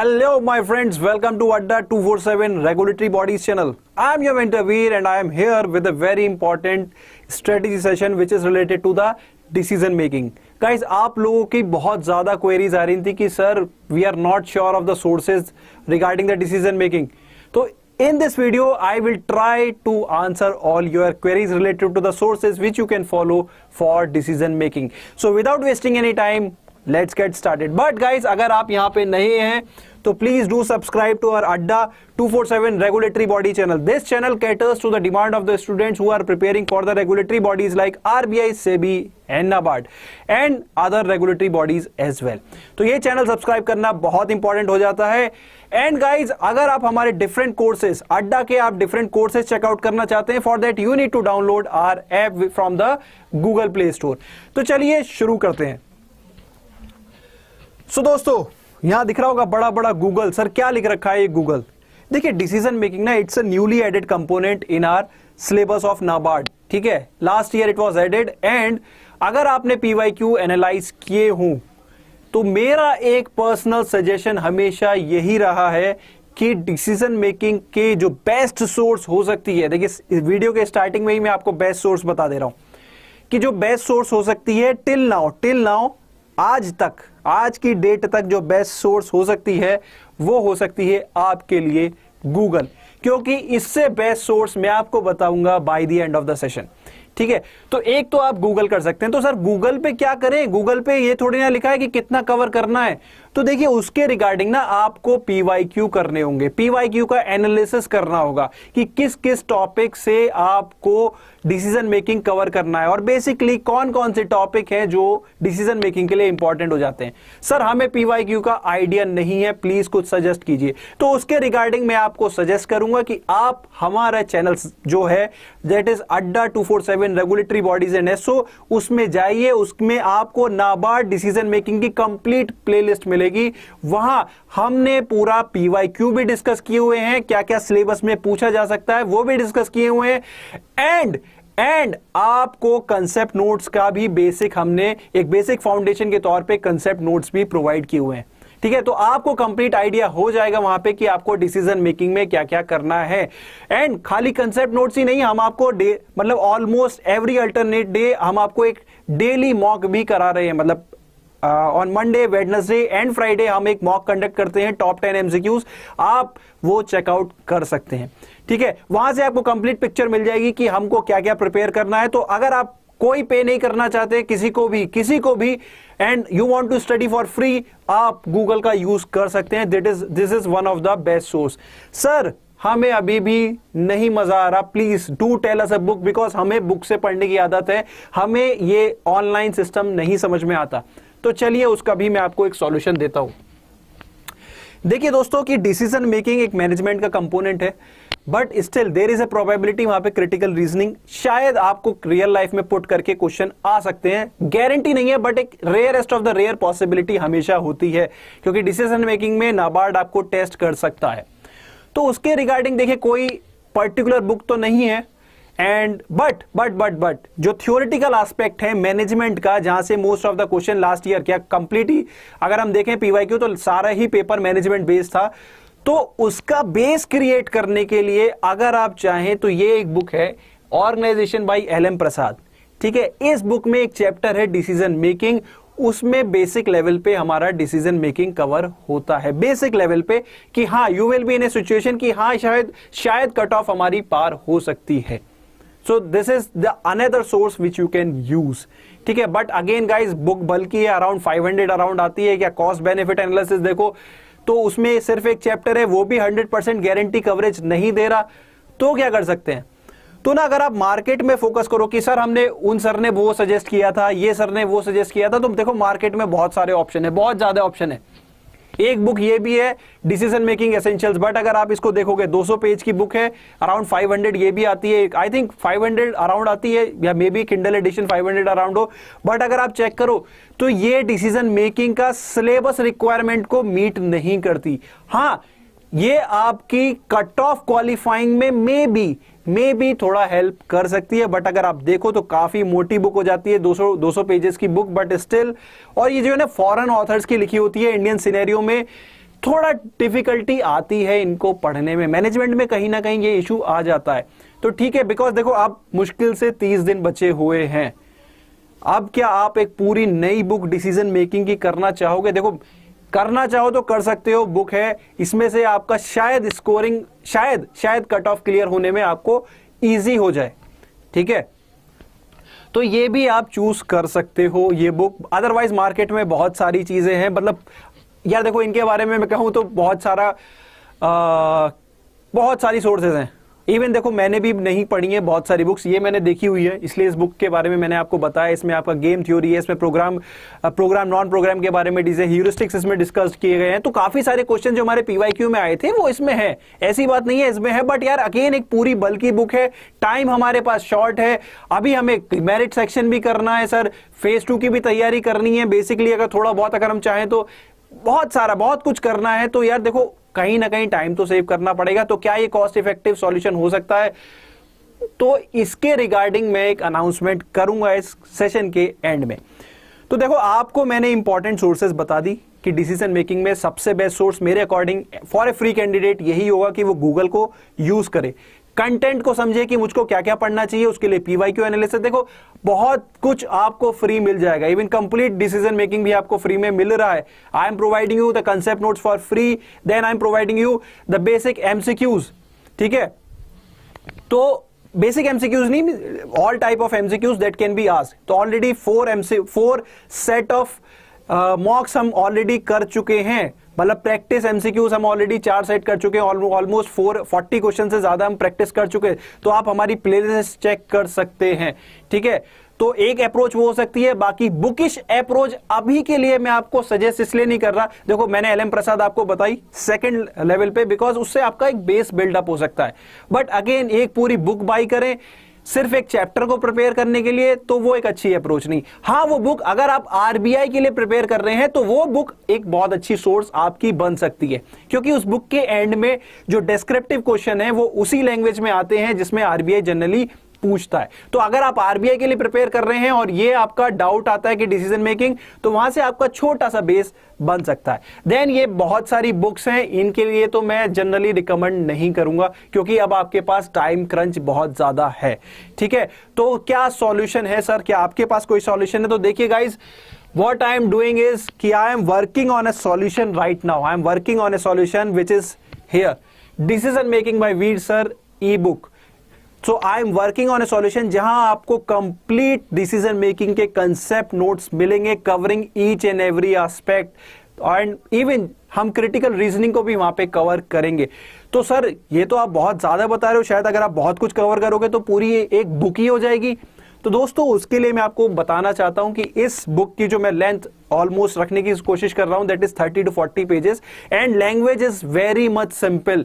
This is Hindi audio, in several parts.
Hello my friends, welcome to Adda 247 Regulatory Bodies channel. I am your mentor Veer and I am here with a very important strategy session which is related to the decision making. Guys, आप लोगों की बहुत ज़्यादा queries आ रही थी कि sir we are not sure of the sources regarding the decision making. तो in this video, I will try to answer all your queries related to the sources which you can follow for decision making. So without wasting any time, let's get started. But guys, अगर आप यहाँ पे नए हैं तो please do subscribe to our Adda 247 Regulatory Body channel. This channel caters to the demand of the students who are preparing for the regulatory bodies like RBI, SEBI and NABARD and other regulatory bodies as well. तो ये चैनल सब्सक्राइब करना बहुत इंपॉर्टेंट हो जाता है. एंड गाइज, अगर आप हमारे डिफरेंट कोर्सेज अड्डा के आप डिफरेंट कोर्सेज चेकआउट करना चाहते हैं, for that you need to download our app from the Google play store. तो चलिए शुरू करते हैं. सो दोस्तों, यहां दिख रहा होगा बड़ा बड़ा गूगल. सर क्या लिख रखा है ये गूगल? देखिए, डिसीजन मेकिंग ना it's a newly added component in our syllabus of NABARD. ठीक है, last year it was added. And अगर आपने पीवाईक्यू एनालाइज किए हों तो मेरा एक पर्सनल सजेशन हमेशा यही रहा है कि डिसीजन मेकिंग के जो बेस्ट सोर्स हो सकती है, देखिए वीडियो के स्टार्टिंग में ही मैं आपको बेस्ट सोर्स बता दे रहा हूं कि जो बेस्ट सोर्स हो सकती है टिल नाउ आज तक, आज की डेट तक जो बेस्ट सोर्स हो सकती है वो हो सकती है आपके लिए गूगल, क्योंकि इससे बेस्ट सोर्स मैं आपको बताऊंगा by the end of the session. ठीक है, तो एक तो आप गूगल कर सकते हैं. तो सर गूगल पे क्या करें? गूगल पे ये थोड़ी ना लिखा है कि कितना कवर करना है. तो देखिए, उसके रिगार्डिंग ना आपको पीवाईक्यू करने होंगे, पीवाईक्यू का एनालिसिस करना होगा कि किस किस टॉपिक से आपको डिसीजन मेकिंग कवर करना है और बेसिकली कौन कौन से टॉपिक हैं जो डिसीजन मेकिंग के लिए इंपॉर्टेंट हो जाते हैं. सर हमें पीवाईक्यू का आइडिया नहीं है, प्लीज कुछ सजेस्ट कीजिए. तो उसके रिगार्डिंग मैं आपको सजेस्ट करूंगा कि आप हमारा चैनल जो है दैट इज अड्डा 247 रेगुलेटरी बॉडीज एंड एसओ, उसमें जाइए. उसमें आपको नाबार्ड डिसीजन मेकिंग की कंप्लीट प्लेलिस्ट मिलेगी. वहां हमने पूरा पीवाईक्यू भी डिस्कस किए हुए हैं, क्या क्या सिलेबस में पूछा जा सकता है वो भी डिस्कस किए हुए हैं. एंड आपको कंसेप्ट नोट्स का भी बेसिक, हमने एक बेसिक फाउंडेशन के तौर पे कंसेप्ट नोट्स भी प्रोवाइड किए हुए हैं. ठीक है, तो आपको कंप्लीट आइडिया हो जाएगा वहां पे कि आपको डिसीजन मेकिंग में क्या क्या करना है. एंड खाली कंसेप्ट नोट्स ही नहीं, हम आपको मतलब ऑलमोस्ट एवरी अल्टरनेट डे हम आपको एक डेली मॉक भी करा रहे हैं. मतलब on Monday, Wednesday and Friday हम एक मॉक कंडक्ट करते हैं, टॉप 10 एमसीक्यूज. आप वो चेकआउट कर सकते हैं. ठीक है, वहां से आपको कंप्लीट पिक्चर मिल जाएगी कि हमको क्या क्या प्रिपेयर करना है. तो अगर आप कोई पे नहीं करना चाहते किसी को भी and you want to study for free, आप गूगल का यूज कर सकते हैं. This is one of the best source. Sir हमें अभी भी नहीं मजा आ रहा, please do tell us a book, because हमें बुक से पढ़ने की आदत है, हमें ये ऑनलाइन सिस्टम नहीं समझ में आता. तो चलिए उसका भी मैं आपको एक सॉल्यूशन देता हूं. देखिए दोस्तों कि डिसीजन मेकिंग एक मैनेजमेंट का कंपोनेंट है, but still there is a probability वहां पे क्रिटिकल रीजनिंग शायद आपको रियल लाइफ में पुट करके क्वेश्चन आ सकते हैं. गारंटी नहीं है, बट एक rarest of the rare possibility हमेशा होती है, क्योंकि डिसीजन मेकिंग में नाबार्ड आपको टेस्ट कर सकता है. तो उसके रिगार्डिंग देखिए कोई पर्टिकुलर बुक तो नहीं है. एंड बट जो थियोरिटिकल एस्पेक्ट है मैनेजमेंट का, जहां से most of the question last year क्या कंप्लीट ही, अगर हम देखें पीवाईक्यू तो सारा ही पेपर मैनेजमेंट बेस्ड था. तो उसका बेस क्रिएट करने के लिए अगर आप चाहें तो ये एक बुक है, ऑर्गेनाइजेशन बाय LM प्रसाद. ठीक है, इस बुक में एक चैप्टर है डिसीजन मेकिंग. उसमें बेसिक लेवल पे हमारा डिसीजन मेकिंग कवर होता है, बेसिक लेवल पे कि हाँ you will be in A situation कि हाँ शायद कट ऑफ हमारी पार हो सकती है. So this is the another source which you can use. ठीक है, बट अगेन गाइज बुक बल्कि है, अराउंड 500 अराउंड आती है. क्या कॉस्ट बेनिफिट एनालिसिस देखो तो उसमें सिर्फ एक चैप्टर है, वो भी 100% गारंटी कवरेज नहीं दे रहा. तो क्या कर सकते हैं? तो ना अगर आप मार्केट में फोकस करो कि सर हमने उन सर ने वो सजेस्ट किया था, ये सर ने वो सजेस्ट किया था, तो देखो मार्केट में बहुत सारे ऑप्शन है, बहुत ज्यादा ऑप्शन है. एक बुक ये भी है डिसीजन मेकिंग एसेंशियल्स, बट अगर आप इसको देखोगे 200 पेज की बुक है, अराउंड 500 ये भी आती है, आई थिंक 500 अराउंड आती है, या may be Kindle edition 500 around हो. बट अगर आप चेक करो तो ये डिसीजन मेकिंग का सिलेबस रिक्वायरमेंट को मीट नहीं करती. हाँ, ये आपकी कट ऑफ क्वालिफाइंग में मे बी थोड़ा हेल्प कर सकती है, बट अगर आप देखो तो काफी मोटी बुक हो जाती है, 200 पेजेस की बुक, बट स्टिल. और ये जो है ना फॉरेन ऑथर्स की लिखी होती है, इंडियन सिनेरियो में थोड़ा डिफिकल्टी आती है इनको पढ़ने में, मैनेजमेंट में कहीं ना कहीं ये इशू आ जाता है। तो ठीक है, बिकॉज देखो आप मुश्किल से 30 दिन बचे हुए हैं। अब क्या आप एक पूरी नई बुक डिसीजन मेकिंग की करना चाहोगे? देखो करना चाहो तो कर सकते हो, बुक है, इसमें से आपका शायद स्कोरिंग शायद कट ऑफ क्लियर होने में आपको इजी हो जाए। ठीक है, तो ये भी आप चूज कर सकते हो ये बुक। अदरवाइज मार्केट में बहुत सारी चीजें हैं, मतलब यार देखो इनके बारे में मैं कहूं तो बहुत सारी सोर्सेज हैं। इवन देखो मैंने भी नहीं पढ़ी है बहुत सारी बुक्स, ये मैंने देखी हुई है, इसलिए इस बुक के बारे में मैंने आपको बताया। इसमें आपका गेम थ्योरी है, इसमें प्रोग्राम नॉन प्रोग्राम के बारे में ह्यूरिस्टिक्स इसमें डिस्कस किए गए हैं। तो काफी सारे क्वेश्चन जो हमारे पीवाईक्यू में आए थे वो इसमें है, ऐसी बात नहीं है इसमें है, बट यार अगेन एक पूरी बल्कि बुक है, टाइम हमारे पास शॉर्ट है। अभी हमें मेरिट सेक्शन भी करना है सर, फेज 2 की भी तैयारी करनी है। बेसिकली अगर थोड़ा बहुत अगर हम चाहें तो बहुत कुछ करना है। तो यार देखो कहीं ना कहीं टाइम तो सेव करना पड़ेगा। तो क्या ये कॉस्ट इफेक्टिव सॉल्यूशन हो सकता है? तो इसके रिगार्डिंग मैं एक अनाउंसमेंट करूंगा इस सेशन के एंड में। तो देखो आपको मैंने इंपॉर्टेंट सोर्सेज बता दी कि डिसीजन मेकिंग में सबसे बेस्ट सोर्स मेरे according for a free candidate यही होगा कि वो गूगल को यूज करे, कंटेंट को समझे कि मुझको क्या क्या पढ़ना चाहिए, उसके लिए पीवाईक्यू एनालिसिस। देखो बहुत कुछ आपको फ्री मिल जाएगा, इवन कंप्लीट डिसीजन मेकिंग भी आपको फ्री में मिल रहा है। I am providing you the concept notes for free, then I am providing you the basic MCQs. ठीक है, तो बेसिक एमसीक्यूज नहीं, all type of MCQs that can be asked. तो ऑलरेडी 4 सेट ऑफ मॉक्स हम ऑलरेडी कर चुके हैं, मतलब प्रैक्टिस एमसीक्यूज हम ऑलरेडी 4 सेट कर चुके हैं, ऑलमोस्ट 40 क्वेश्चन से ज्यादा हम प्रैक्टिस कर चुके हैं। तो आप हमारी प्लेलिस्ट चेक कर सकते हैं। ठीक है, तो एक अप्रोच वो हो सकती है, बाकी बुकिश अप्रोच अभी के लिए मैं आपको सजेस्ट इसलिए नहीं कर रहा। देखो मैंने LM प्रसाद आपको बताई सेकंड लेवल पे, बिकॉज उससे आपका एक बेस बिल्डअप हो सकता है। बट अगेन एक पूरी बुक बाई करें सिर्फ एक चैप्टर को प्रिपेयर करने के लिए, तो वो एक अच्छी अप्रोच नहीं। हाँ वो बुक अगर आप RBI के लिए प्रिपेयर कर रहे हैं तो वो बुक एक बहुत अच्छी सोर्स आपकी बन सकती है, क्योंकि उस बुक के एंड में जो डिस्क्रिप्टिव क्वेश्चन है वो उसी लैंग्वेज में आते हैं जिसमें RBI जनरली पूछता है। तो अगर आप RBI के लिए प्रिपेयर कर रहे हैं और ये आपका डाउट आता है कि डिसीजन मेकिंग, तो वहां से आपका छोटा सा बेस बन सकता है। देन ये बहुत सारी बुक्स हैं, इनके लिए तो मैं जनरली रिकमेंड नहीं करूंगा, क्योंकि अब आपके पास टाइम क्रंच बहुत ज्यादा है। ठीक है, तो क्या सॉल्यूशन है सर, क्या आपके पास कोई सॉल्यूशन है? तो देखिए guys, what I am doing is कि I am working on a solution right now. I am working on a solution which is here. Decision making by Veer sir e-book. So I am working on a solution जहां आपको कंप्लीट डिसीजन मेकिंग के कंसेप्ट नोट्स मिलेंगे, covering each and every aspect, and even हम क्रिटिकल रीजनिंग को भी वहां पे कवर करेंगे। तो सर ये तो आप बहुत ज्यादा बता रहे हो, शायद अगर आप बहुत कुछ कवर करोगे तो पूरी एक बुक ही हो जाएगी। तो दोस्तों उसके लिए मैं आपको बताना चाहता हूं कि इस बुक की जो मैं लेंथ ऑलमोस्ट रखने की कोशिश कर रहा हूं, that is 30 to 40 pages, and language is very much simple.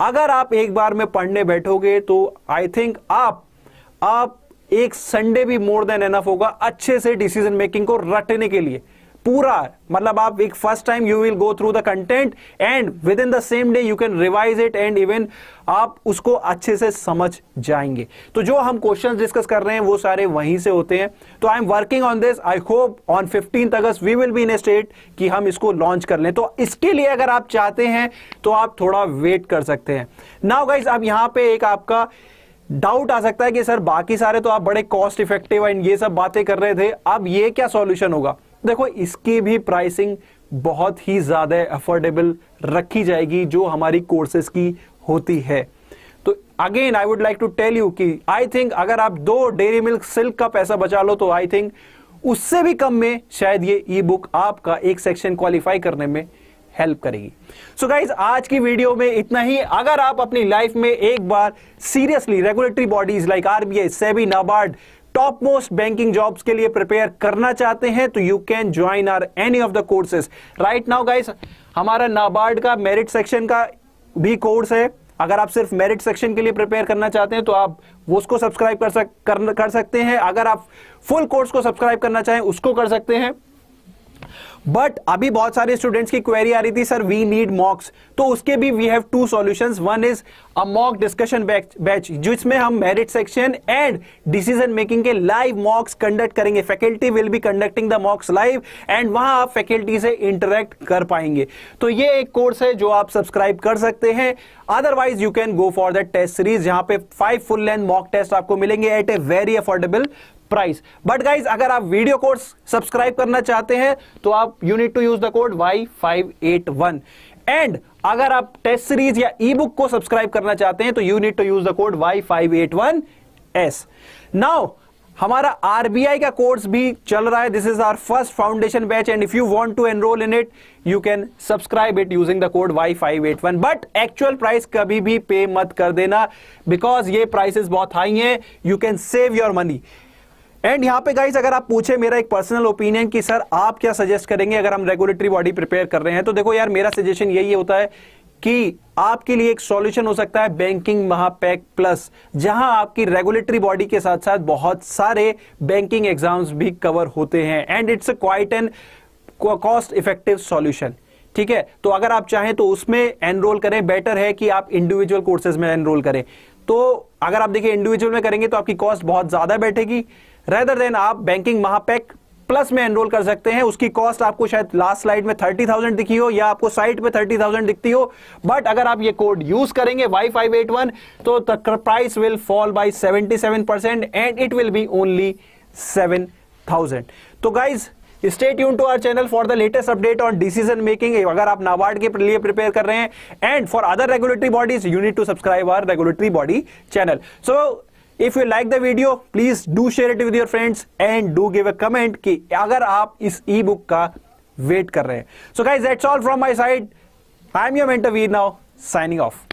अगर आप एक बार में पढ़ने बैठोगे तो आई थिंक आप एक संडे भी मोर देन एनफ होगा अच्छे से डिसीजन मेकिंग को रटने के लिए। पूरा मतलब आप एक first time you will go through the content and with in the same day you can revise it and even आप उसको अच्छे से समझ जाएंगे। तो जो हम क्वेश्चंस डिस्कस कर रहे हैं वो सारे वहीं से होते हैं। तो I am working on this, I hope on 15 August we will be in a state कि हम इसको लॉन्च कर लें। तो इसके लिए अगर आप चाहते हैं तो आप थोड़ा वेट कर सकते हैं। नाउ गाइस, अब यहां पे एक आपका डाउट आ सकता है कि सर बाकी सारे तो आप बड़े कॉस्ट इफेक्टिव एंड ये सब बातें कर रहे थे, अब ये क्या सॉल्यूशन होगा? देखो इसकी भी प्राइसिंग बहुत ही ज्यादा अफोर्डेबल रखी जाएगी जो हमारी कोर्सेज की होती है। तो again I would like to tell you कि आई थिंक अगर आप 2 डेयरी मिल्क सिल्क का पैसा बचा लो तो आई थिंक उससे भी कम में शायद ये ई बुक आपका एक सेक्शन क्वालिफाई करने में हेल्प करेगी। सो गाइज आज की वीडियो में इतना ही। अगर आप अपनी लाइफ में एक बार seriously regulatory bodies like RBI, SEBI, NABARD, top most banking jobs के लिए प्रिपेयर करना चाहते हैं तो you can join or any of the courses right now guys. हमारा नाबार्ड का मेरिट सेक्शन का भी कोर्स है। अगर आप सिर्फ मेरिट सेक्शन के लिए प्रिपेयर करना चाहते हैं तो आप वो उसको सब्सक्राइब कर सकते हैं। अगर आप फुल कोर्स को सब्सक्राइब करना चाहें उसको कर सकते हैं। बट अभी बहुत सारे स्टूडेंट्स की क्वेरी आ रही थी, सर वी नीड मॉक्स, तो उसके भी we have two solutions. One is a mock discussion batch जिसमें हम merit section and decision making के लाइव मॉक्स कंडक्ट करेंगे। Faculty will be conducting the mocks live and वहां आप फैकल्टी से इंटरेक्ट कर पाएंगे। तो ये एक कोर्स है जो आप सब्सक्राइब कर सकते हैं। Otherwise you can go for the test series जहां पे 5 फुल लेंथ मॉक टेस्ट आपको मिलेंगे at a very affordable price. But guys अगर आप वीडियो कोर्स सब्सक्राइब करना चाहते हैं तो आप you need to use the code Y581 and अगर आप टेस्ट सीरीज या ई बुक को सब्सक्राइब करना चाहते हैं तो you need to use the code Y581S। Now हमारा आरबीआई का कोर्स भी चल रहा है। This is our first foundation batch and if you want to enrol in it you can subscribe it using the code Y581। But actual price कभी भी पे मत कर देना बिकॉज ये प्राइसेस बहुत हाई हैं। You can save your money. And यहां पे गाइस अगर आप पूछे मेरा एक पर्सनल ओपिनियन कि सर आप क्या सजेस्ट करेंगे अगर हम रेगुलेटरी बॉडी प्रिपेयर कर रहे हैं, तो देखो यार मेरा सजेशन यही होता है कि आपके लिए एक सॉल्यूशन हो सकता है बैंकिंग महापैक प्लस, जहां आपकी रेगुलेटरी बॉडी के साथ साथ बहुत सारे बैंकिंग एग्जाम्स भी कवर होते हैं and it's quite an cost effective solution. ठीक है, तो अगर आप चाहें तो उसमें एनरोल करें। बेटर है कि आप इंडिविजुअल कोर्सेज में एनरोल करें। तो अगर आप देखिए इंडिविजुअल में करेंगे तो आपकी कॉस्ट बहुत ज्यादा बैठेगी, रेदर देन आप बैंकिंग महापैक प्लस में एनरोल कर सकते हैं। उसकी कॉस्ट आपको शायद लास्ट स्लाइड में 30,000 दिखी हो या आपको साइट पे 30,000 दिखती हो, बट अगर आप ये कोड यूज करेंगे Y581 तो the price will fall by 77% and it will be only 7,000। तो guys stay tune to our channel for the latest update on decision making. अगर आप नाबार्ड के लिए प्रिपेयर कर रहे हैं and for other regulatory bodies you need to subscribe our regulatory body channel. So if you like the video please do share it with your friends and do give a comment कि अगर आप इस ई बुक का वेट कर रहे हैं। So guys that's all from my side. I am your mentor Veer now signing off.